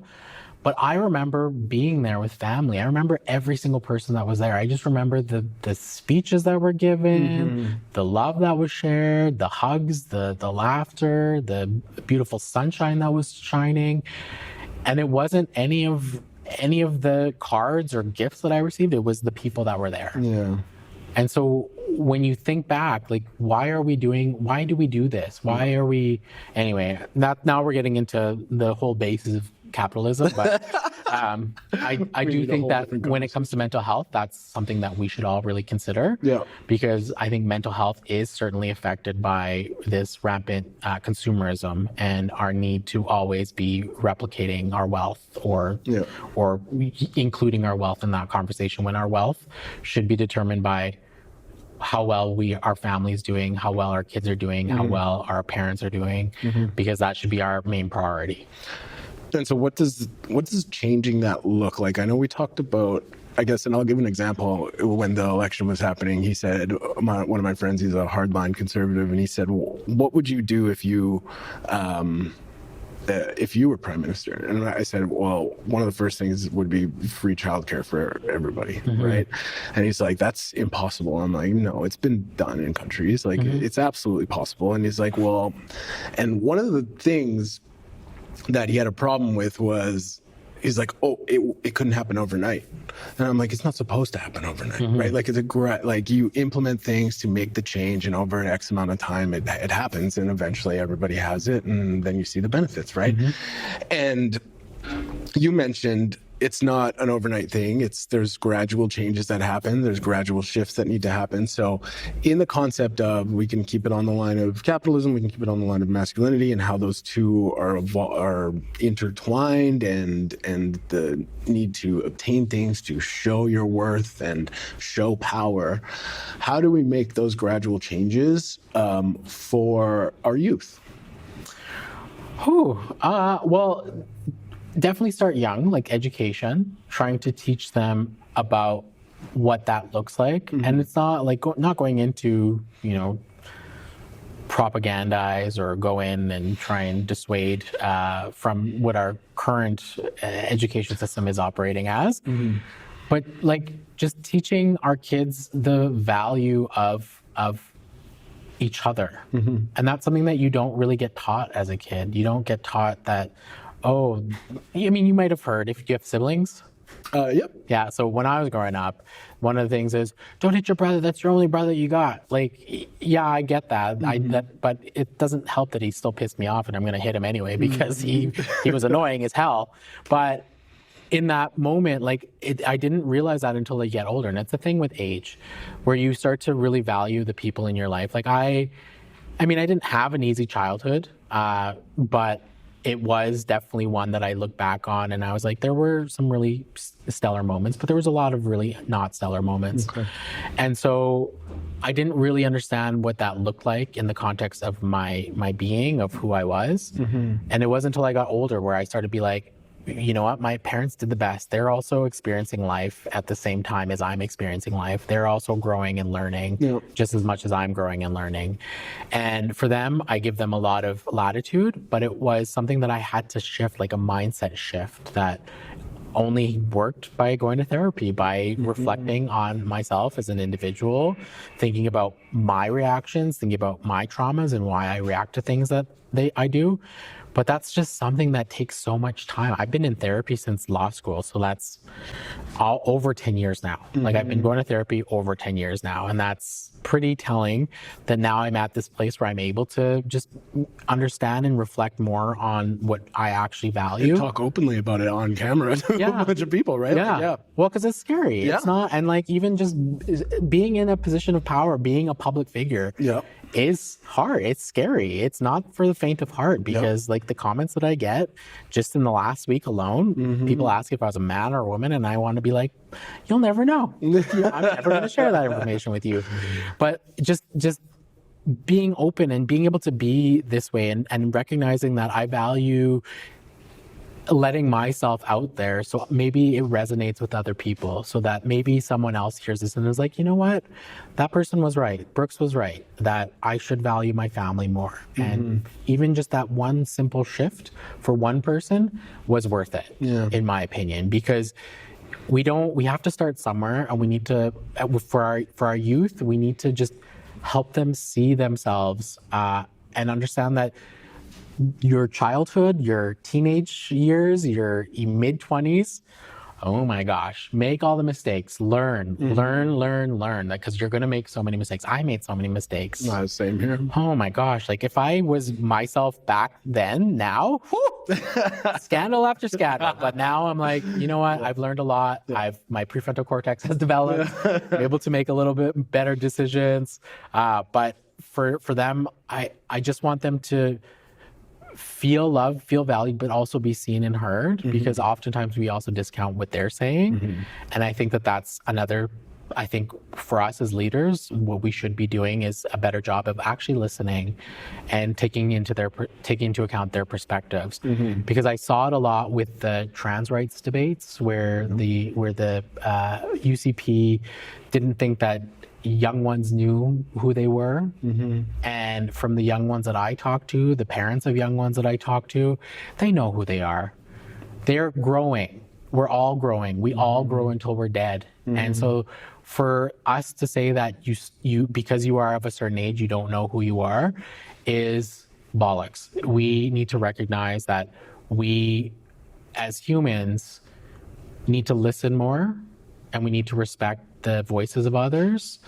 But I remember being there with family. I remember every single person that was there. I just remember the speeches that were given, the love that was shared, the hugs, the laughter, the beautiful sunshine that was shining. And it wasn't any of the cards or gifts that I received. It was the people that were there. Yeah. And so when you think back, like, why do we do this? Why are we, anyway, now we're getting into the whole basis of capitalism, but I do think that when it comes to mental health, that's something that we should all really consider. Yeah. Because I think mental health is certainly affected by this rampant consumerism and our need to always be replicating our wealth or including our wealth in that conversation, when our wealth should be determined by how well our family's doing, how well our kids are doing, how well our parents are doing, because that should be our main priority. And so what does changing that look like? I know we talked about, I guess, and I'll give an example. When the election was happening, he said, one of my friends, he's a hardline conservative, and he said, well, what would you do if you were prime minister? And I said, well, one of the first things would be free childcare for everybody, right? And he's like, that's impossible. I'm like, no, it's been done in countries. Like, it's absolutely possible. And he's like, well, and one of the things that he had a problem with was, he's like, oh, it couldn't happen overnight. And I'm like, it's not supposed to happen overnight, right? Like, like you implement things to make the change, and over an X amount of time, it happens, and eventually everybody has it, and then you see the benefits, right? And you mentioned it's not an overnight thing. There's gradual changes that happen. There's gradual shifts that need to happen. So in the concept of, we can keep it on the line of capitalism, we can keep it on the line of masculinity, and how those two are intertwined, and the need to obtain things to show your worth and show power. How do we make those gradual changes for our youth? Well, definitely start young, like education, trying to teach them about what that looks like. And it's not like not going into, propagandize or go in and try and dissuade from what our current education system is operating as. But like just teaching our kids the value of each other. And that's something that you don't really get taught as a kid. You don't get taught that, oh, I mean, you might have heard, if you have siblings. Yep. Yeah, so when I was growing up, one of the things is, don't hit your brother, that's your only brother you got. Like, yeah, I get that. But it doesn't help that he still pissed me off, and I'm gonna hit him anyway because he was annoying as hell. But in that moment, like, I didn't realize that until I get older. And it's the thing with age, where you start to really value the people in your life. Like I mean, I didn't have an easy childhood, but it was definitely one that I look back on and I was like, there were some really stellar moments, but there was a lot of really not stellar moments. Okay. And so I didn't really understand what that looked like in the context of my being, of who I was. And it wasn't until I got older where I started to be like, you know what, my parents did the best. They're also experiencing life at the same time as I'm experiencing life. They're also growing and learning just as much as I'm growing and learning. And for them, I give them a lot of latitude, but it was something that I had to shift, like a mindset shift that only worked by going to therapy, by reflecting on myself as an individual, thinking about my reactions, thinking about my traumas and why I react to things that I do. But that's just something that takes so much time. I've been in therapy since law school, so that's all over 10 years now. Like I've been going to therapy over 10 years now, and that's pretty telling that now I'm at this place where I'm able to just understand and reflect more on what I actually value. And talk openly about it on camera to a bunch of people, right? Yeah. Well, because it's scary. It's not, and like even just being in a position of power, being a public figure is hard. It's scary. It's not for the faint of heart because like the comments that I get just in the last week alone, people ask if I was a man or a woman, and I want to be like, you'll never know. I'm never going to share that information with you. But just being open and being able to be this way and recognizing that I value letting myself out there, so maybe it resonates with other people, so that maybe someone else hears this and is like, you know what, that person was right, Brooks was right, that I should value my family more. And even just that one simple shift for one person was worth it, in my opinion, because we have to start somewhere, and we need to, for our youth, we need to just help them see themselves and understand that your childhood, your teenage years, your mid-20s, oh my gosh, make all the mistakes, learn, because you're going to make so many mistakes. I made so many mistakes. Same here. Oh my gosh, like if I was myself back then, now, scandal after scandal. But now I'm like, you know what, I've learned a lot. My prefrontal cortex has developed. I'm able to make a little bit better decisions. But for them, I just want them to feel loved, feel valued, but also be seen and heard, because oftentimes we also discount what they're saying. And I think that's another, I think for us as leaders, what we should be doing is a better job of actually listening and taking into account their perspectives. Because I saw it a lot with the trans rights debates where the UCP didn't think that young ones knew who they were. And from the young ones that I talk to, the parents of young ones that I talk to, they know who they are. They're growing. We're all growing. We all grow until we're dead. And so for us to say that you because you are of a certain age, you don't know who you are, is bollocks. We need to recognize that we as humans need to listen more, and we need to respect the voices of others.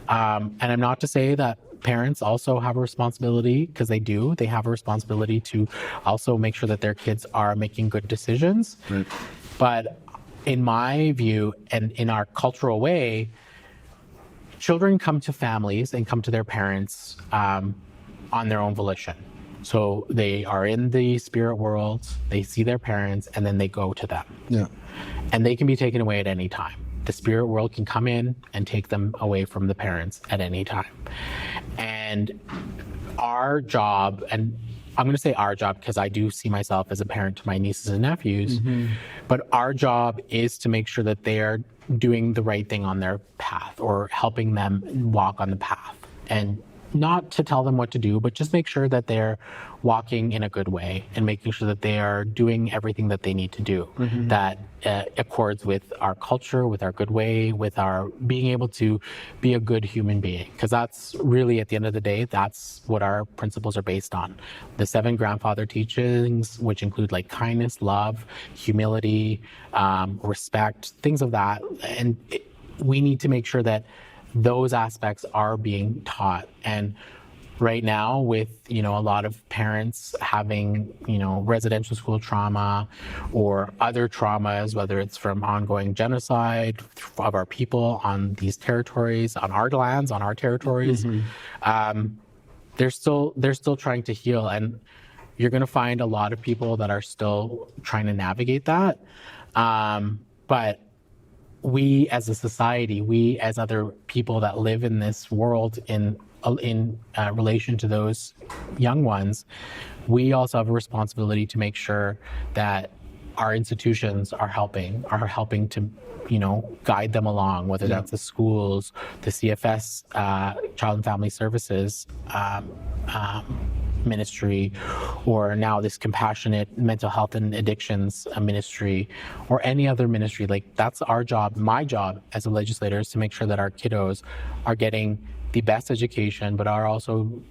And I'm not to say that parents also have a responsibility, because they do. They have a responsibility to also make sure that their kids are making good decisions. But in my view, and in our cultural way, children come to families and come to their parents on their own volition. So they are in the spirit world, they see their parents, and then they go to them. And they can be taken away at any time. The spirit world can come in and take them away from the parents at any time. And our job, and I'm going to say our job because I do see myself as a parent to my nieces and nephews, but our job is to make sure that they are doing the right thing on their path, or helping them walk on the path. And not to tell them what to do, but just make sure that they're walking in a good way and making sure that they are doing everything that they need to do that accords with our culture, with our good way, with our being able to be a good human being. Because that's really, at the end of the day, that's what our principles are based on. The 7 grandfather teachings, which include like kindness, love, humility, respect, things of that. And we need to make sure that those aspects are being taught. And right now, with a lot of parents having residential school trauma or other traumas, whether it's from ongoing genocide of our people on these territories, on our lands, on our territories, they're still trying to heal. And you're going to find a lot of people that are still trying to navigate that. But we as a society, we as other people that live in this world in relation to those young ones, we also have a responsibility to make sure that our institutions are helping to, guide them along, whether that's the schools, the CFS, Child and Family Services ministry, or now this compassionate mental health and addictions ministry, or any other ministry. Like, that's our job. My job as a legislator is to make sure that our kiddos are getting the best education, but are also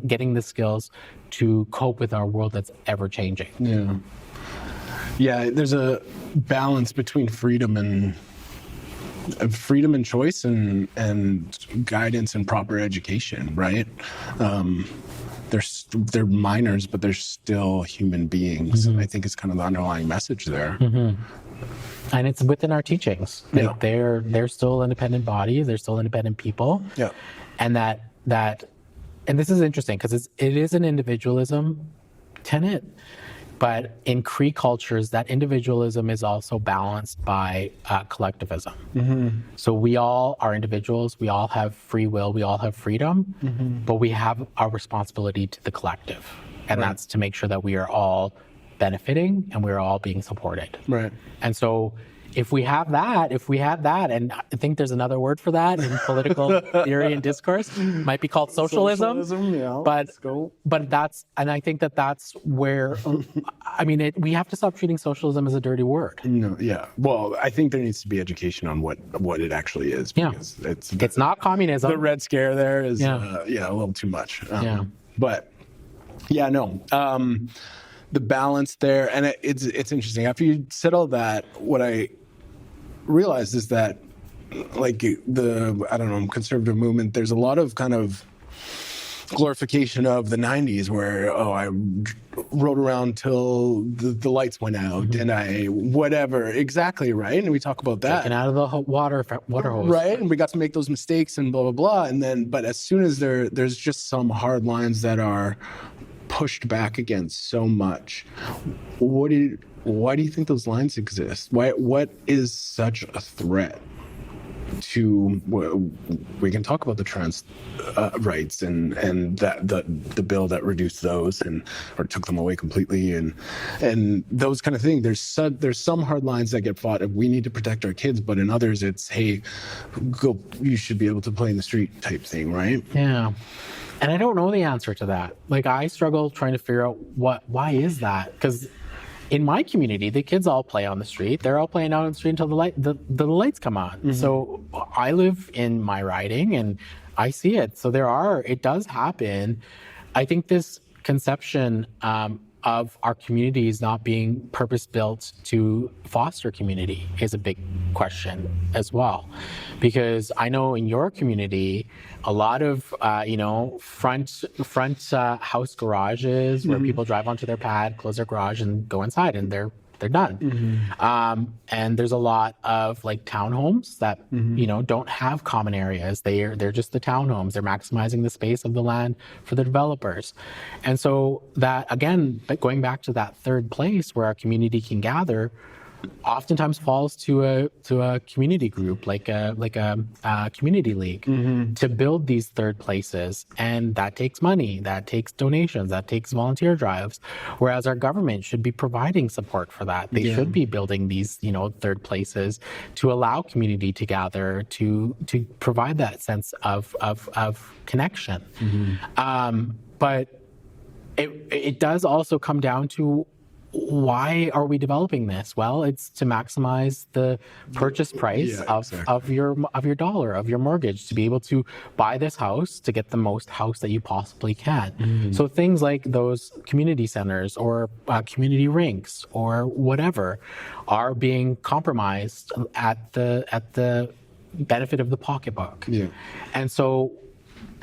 getting the skills to cope with our world that's ever changing. Yeah, there's a balance between freedom and choice and guidance and proper education, right? They're minors, but they're still human beings. I think it's kind of the underlying message there. And it's within our teachings. Like, they're still independent bodies, they're still independent people. Yeah. And and this is interesting because it is an individualism tenet, but in Cree cultures, that individualism is also balanced by collectivism. So we all are individuals, we all have free will, we all have freedom, but we have our responsibility to the collective. And that's to make sure that we are all benefiting and we're all being supported. Right. And so if we had that, and I think there's another word for that in political theory and discourse, might be called socialism. But and I think that's where, we have to stop treating socialism as a dirty word. Well, I think there needs to be education on what it actually is, because it's not communism. The Red Scare there is a little too much. But the balance there, and it's interesting. After you said all that, what I realized is that, like, the conservative movement, there's a lot of kind of glorification of the 90s where, I rode around till the lights went out, and I whatever, exactly, right? And we talk about that. Taken out of the water hose. Right, and we got to make those mistakes and blah, blah, blah. And then, but as soon as there's just some hard lines that are pushed back against so much, why do you think those lines exist? What is such a threat to, we can talk about the trans rights and that the bill that reduced those or took them away completely and those kind of things. There's some hard lines that get fought. We need to protect our kids, but in others it's, hey, you should be able to play in the street type thing, right? Yeah. And I don't know the answer to that. Like, I struggle trying to figure out why is that? Because in my community, the kids all play on the street. They're all playing out on the street until the lights come on. So I live in my riding and I see it. So it does happen. I think this conception of our communities not being purpose-built to foster community is a big question as well. Because I know in your community, a lot of, front house garages where people drive onto their pad, close their garage and go inside, and they're done. And there's a lot of like townhomes that, don't have common areas. They're just the townhomes. They're maximizing the space of the land for the developers. And so that, again, going back to that third place where our community can gather, oftentimes falls to a community group, like a community league, to build these third places, and that takes money, that takes donations, that takes volunteer drives. Whereas our government should be providing support for that. They should be building these, third places to allow community to gather, to provide that sense of connection. But it does also come down to, why are we developing this? Well, it's to maximize the purchase price of your dollar, of your mortgage, to be able to buy this house, to get the most house that you possibly can. So things like those community centers or community rinks or whatever are being compromised at the benefit of the pocketbook. And so,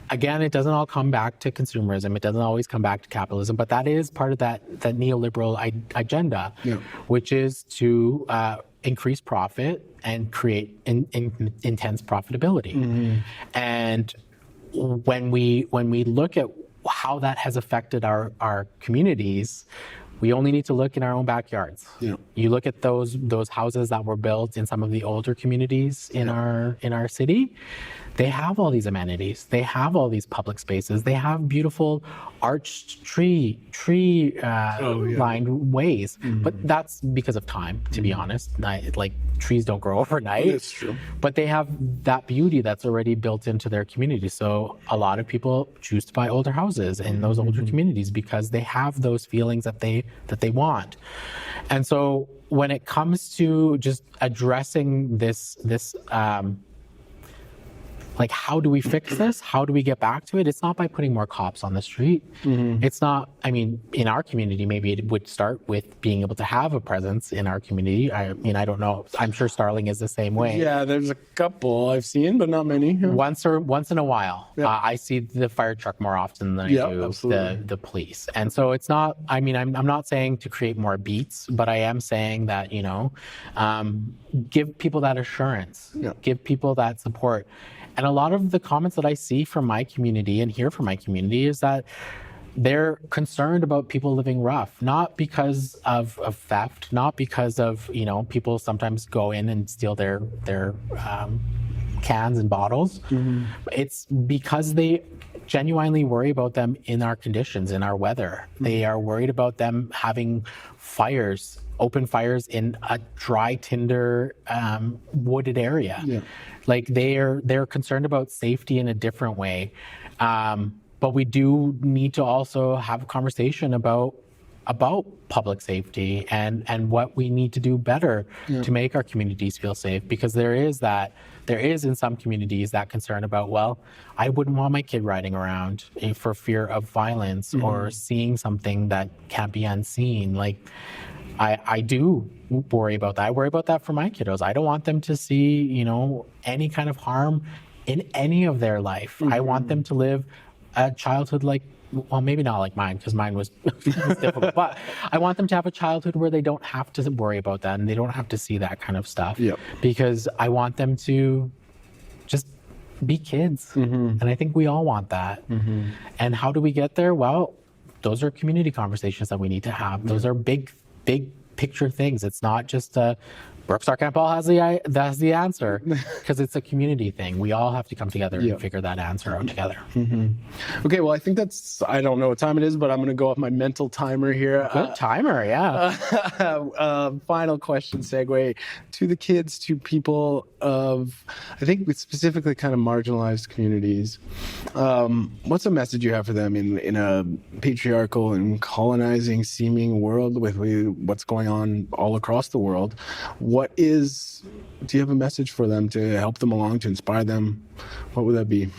again, it doesn't all come back to consumerism. It doesn't always come back to capitalism, but that is part of that neoliberal agenda, which is to increase profit and create intense profitability. And when we look at how that has affected our communities, we only need to look in our own backyards. Yeah. You look at those houses that were built in some of the older communities in our city. They have all these amenities. They have all these public spaces. They have beautiful arched tree lined ways. But that's because of time, to be honest. Like trees don't grow overnight. That's true. But they have that beauty that's already built into their community. So a lot of people choose to buy older houses in those older communities because they have those feelings that they want. And so when it comes to just addressing this like, how do we fix this? How do we get back to it? It's not by putting more cops on the street. It's not, I mean, in our community, maybe it would start with being able to have a presence in our community. I mean, I don't know. I'm sure Starling is the same way. Yeah, there's a couple I've seen, but not many. Once in a while, I see the fire truck more often than I do the police. And so it's not, I mean, I'm not saying to create more beats, but I am saying that, you know, give people that assurance, give people that support. And a lot of the comments that I see from my community and hear from my community is that they're concerned about people living rough, not because of theft, not because of, you know, people sometimes go in and steal their cans and bottles. It's because they genuinely worry about them in our conditions, in our weather. They are worried about them having fires, open fires in a dry tinder wooded area. Like they're concerned about safety in a different way. But we do need to also have a conversation about public safety and what we need to do better to make our communities feel safe, because there is in some communities that concern about, well, I wouldn't want my kid riding around for fear of violence or seeing something that can't be unseen. Like I do worry about that. I worry about that for my kiddos. I don't want them to see, you know, any kind of harm in any of their life. I want them to live a childhood like, well, maybe not like mine, because mine was difficult, but I want them to have a childhood where they don't have to worry about that and they don't have to see that kind of stuff, because I want them to just be kids. And I think we all want that. And how do we get there? Well, those are community conversations that we need to have. Those are big picture things. It's not just Brooks Arcand-Paul has the answer, because it's a community thing. We all have to come together and figure that answer out together. Okay, well, I think I don't know what time it is, but I'm going to go off my mental timer here. Good timer, yeah. Final question segue to the kids, to people of, I think specifically kind of marginalized communities. What's a message you have for them in a patriarchal and colonizing seeming world with what's going on all across the world? Do you have a message for them to help them along, to inspire them? What would that be?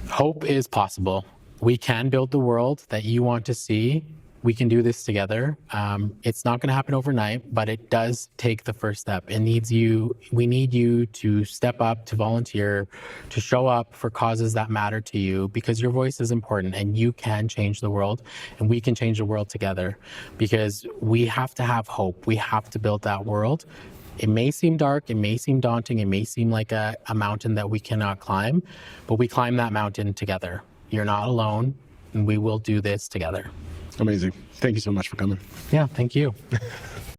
Hope is possible. We can build the world that you want to see. We can do this together. It's not going to happen overnight, but it does take the first step. We need you to step up, to volunteer, to show up for causes that matter to you, because your voice is important and you can change the world, and we can change the world together, because we have to have hope. We have to build that world. It may seem dark, it may seem daunting, it may seem like a mountain that we cannot climb, but we climb that mountain together. You're not alone, and we will do this together. Amazing. Thank you so much for coming. Yeah, thank you.